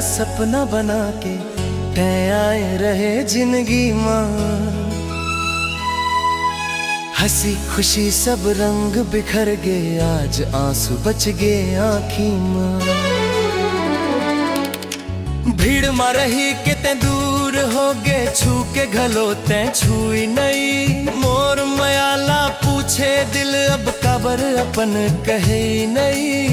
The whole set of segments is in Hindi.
सपना बना के तय आए रहे जिंदगी माँ। हंसी खुशी सब रंग बिखर गए, आज आंसू बच गए आँखी माँ। भीड़ में रही कितने दूर हो गए, छू के घलो ते छुई नहीं। मोर मयाला पूछे दिल अब कबर अपन कहे नहीं।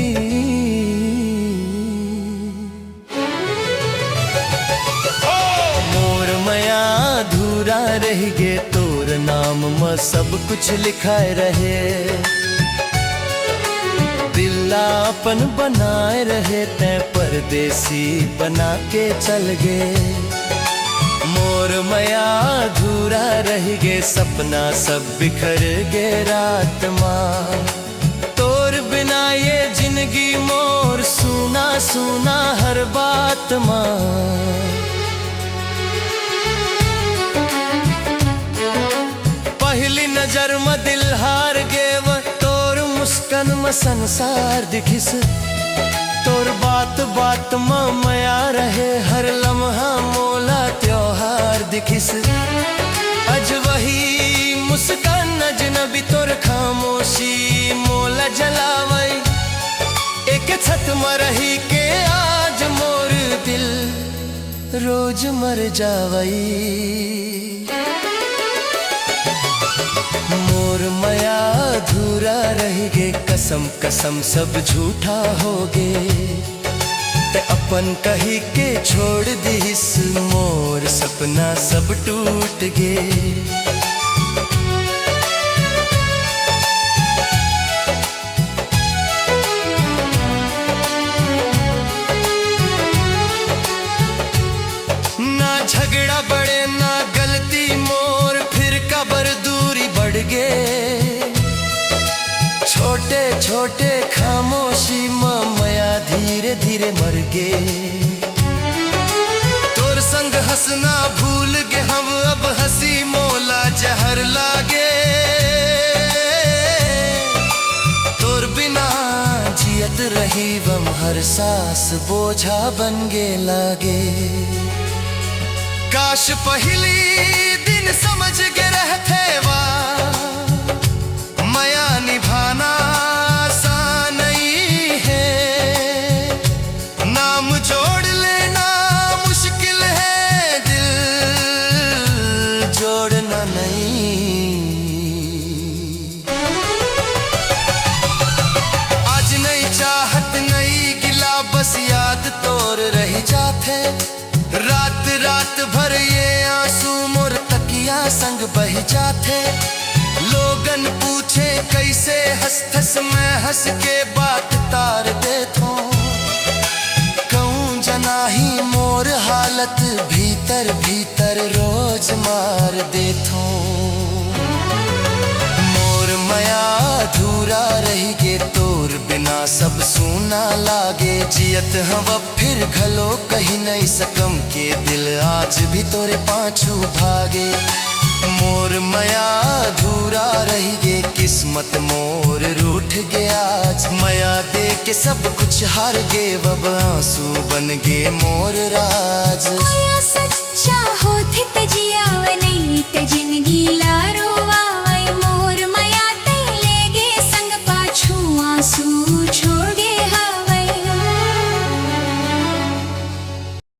मोर मया अधूरा रह गे, तोर नाम में सब कुछ लिखाए रहे। दिल्ला अपन बनाए रहे ते परदेसी बना के चल गे। मोर मया अधूरा रह गे, सपना सब बिखर गे रात माँ। तोर बिना ये जिंदगी मोर सुना सुना हर बात माँ। पहली नजर में दिल हार गे, वो तोर मुस्कान में संसार दिखिस। तोर बात बात में मया रहे, हर लम्हा मोला त्योहार दिखिस। अज वही मुस्कान अजनबी तोर खामोशी मोला जलावई। एक छत में रही के आज मोर दिल रोज मर जावई। मोर मया अधूरा रह गे, कसम कसम सब झूठा हो गे। ते अपन कही के छोड़ दिस, मोर सपना सब टूट गे। ना झगड़ा बड़े ना गलती मोर, फिर कबर दूरी बढ़ गे। छोटे छोटे खामोशी में मया धीरे धीरे मर गे। तोर संग हंसना भूल गे हम, अब हंसी मोला जहर लागे। तोर बिना जियत रही बम, हर सांस बोझा बन गे लागे। काश पहली दिन समझ के रहते वा, मया निभाना आसान नहीं है। नाम जोड़ लेना मुश्किल है, दिल जोड़ना नहीं। आज नहीं चाहत नहीं गिला, बस याद तोर रह जाते। रात रात भर ये आंसू मोर तकिया संग बह जाते। लोगन पूछे कैसे हंस थस, मैं हंस के बात तार देथो। कहूँ जना ही मोर हालत भीतर भीतर रोज मार देथो। मोर मया अधूरा रह गे, तोर बिना सब सूना लागे। जियत हवा फिर घलो कहीं नहीं सकम के, दिल आज भी तोरे पाछू भागे। मोर मया अधूरा रह गे, किस्मत मोर रूठ गया आज। मया दे के सब कुछ हार गे, अब आंसू बन गे मोर राज।